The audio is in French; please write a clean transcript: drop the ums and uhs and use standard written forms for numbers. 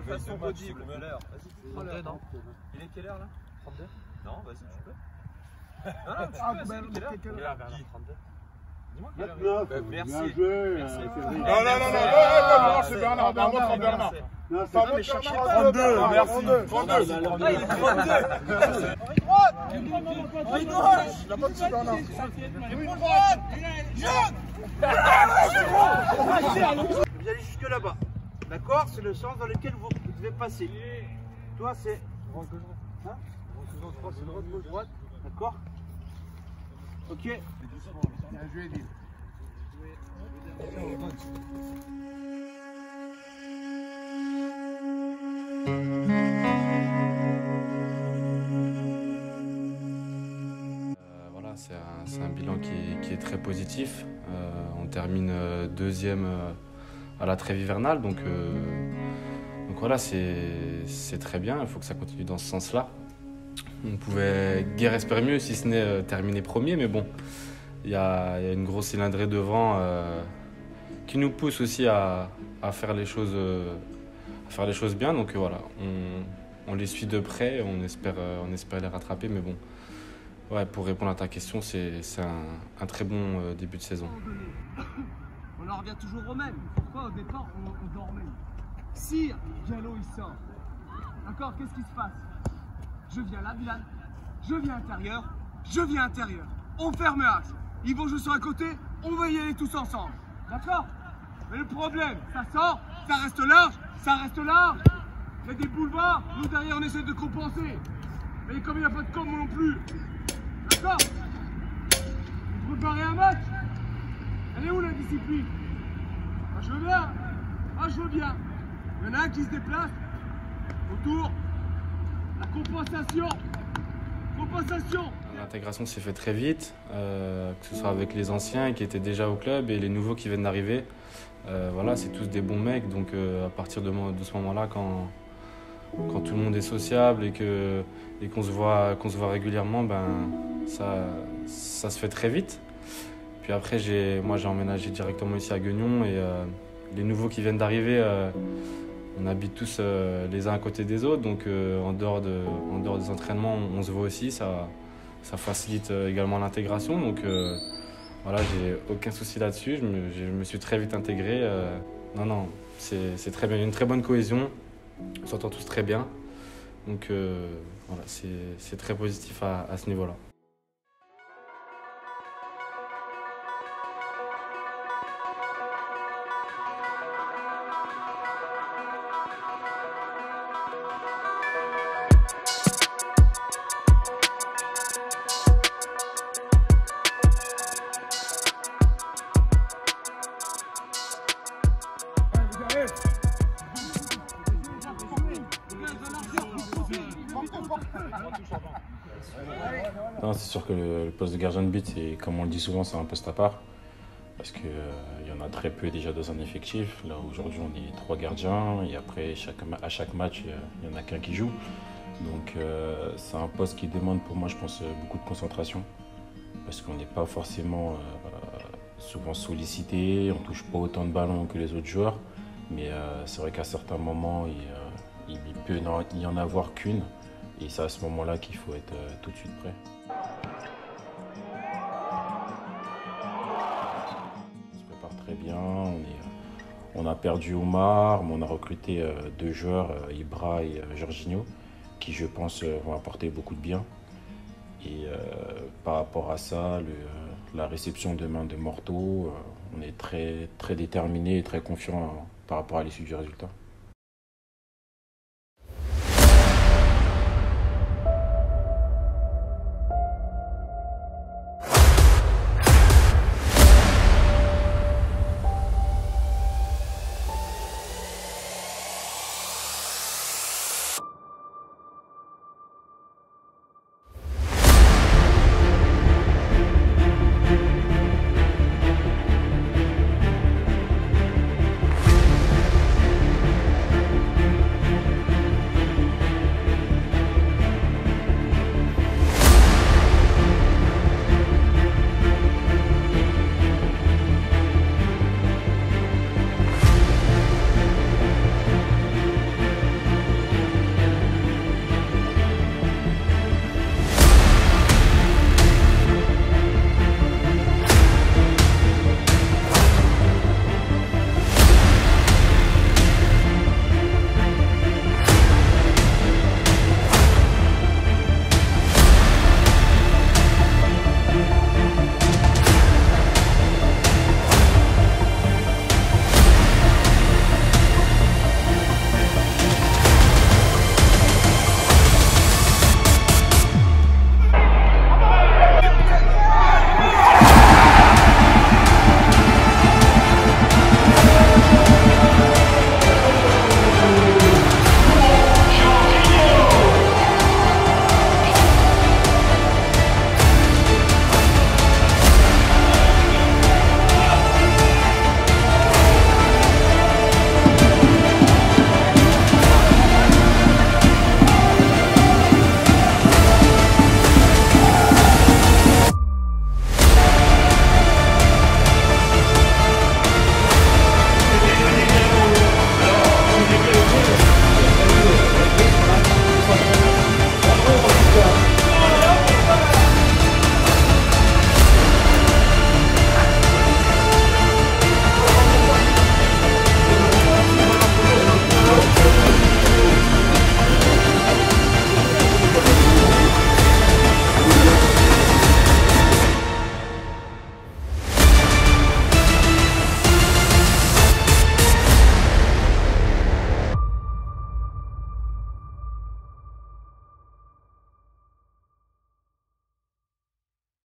fasse son body. L'heure. Vas-y, 32, non? Il est quelle heure là? 32? Non, vas-y, tu peux. Non, non, tu peux, vas-y, quelle heure? 32. Dis-moi quelle heure. Merci. Merci. Non, non, c'est Bernard, Bernard. Non, mais cherchez pas. 32, merci. 32. Ah, il est 32. Henri gauche. Il a pas de sous, Bernard. Henri droite. Vous allez jusque là-bas. D'accord? C'est le sens dans lequel vous devez passer. Toi, c'est droite, gauche, droite. Hein? Droite, gauche, droite. D'accord? Ok. Bien joué, Dil. Voilà, c'est un bilan qui est très positif. On termine deuxième à la trêve hivernale, donc voilà, c'est très bien. Il faut que ça continue dans ce sens-là. On pouvait guère espérer mieux, si ce n'est terminer premier, mais bon, il y a une grosse cylindrée devant qui nous pousse aussi à faire les choses bien. Donc voilà, on les suit de près, on espère les rattraper, mais bon, ouais, pour répondre à ta question, c'est un très bon début de saison. On en revient toujours au même. Pourquoi au départ on dormait? Si Diallo il sort, d'accord, qu'est-ce qui se passe? Je viens là, Bilal. Je viens intérieur. Je viens intérieur. On ferme H. Ils vont jouer sur un côté. On va y aller tous ensemble. D'accord? Mais le problème, ça sort, ça reste large, ça reste large. Il y a des boulevards. Nous derrière, on essaie de compenser. Mais comme il n'y a pas de com non plus. D'accord? Vous préparez un match? Elle est où la discipline? Moi je veux bien. Moi je veux bien. Il y en a un qui se déplace. Autour. La compensation. Compensation. L'intégration s'est faite très vite, que ce soit avec les anciens qui étaient déjà au club et les nouveaux qui viennent d'arriver. Voilà, c'est tous des bons mecs, donc à partir de ce moment-là, quand tout le monde est sociable et qu'on se voit régulièrement, ben ça se fait très vite. Puis après, moi j'ai emménagé directement ici à Gueugnon et les nouveaux qui viennent d'arriver, on habite tous les uns à côté des autres, donc en dehors des entraînements, on se voit aussi, ça facilite également l'intégration. Donc voilà, j'ai aucun souci là-dessus, je me suis très vite intégré. Non, c'est très bien, il y a une très bonne cohésion, on s'entend tous très bien. Donc voilà, c'est très positif à ce niveau-là. Non, c'est sûr que le poste de gardien de but, c'est, comme on le dit souvent, c'est un poste à part. Parce qu'il y en a très peu déjà dans un effectif. Là, aujourd'hui, on est 3 gardiens et après, à chaque match, il n'y en a qu'un qui joue. Donc, c'est un poste qui demande pour moi, je pense, beaucoup de concentration. Parce qu'on n'est pas forcément souvent sollicité, on ne touche pas autant de ballons que les autres joueurs. Mais c'est vrai qu'à certains moments, il peut y en avoir qu'une. Et c'est à ce moment-là qu'il faut être tout de suite prêt. On se prépare très bien. On a perdu Oumar, mais on a recruté 2 joueurs, Ibra et Jorginho, qui je pense vont apporter beaucoup de bien. Et par rapport à ça, la réception demain de Morteau, on est très, très déterminé et très confiant par rapport à l'issue du résultat.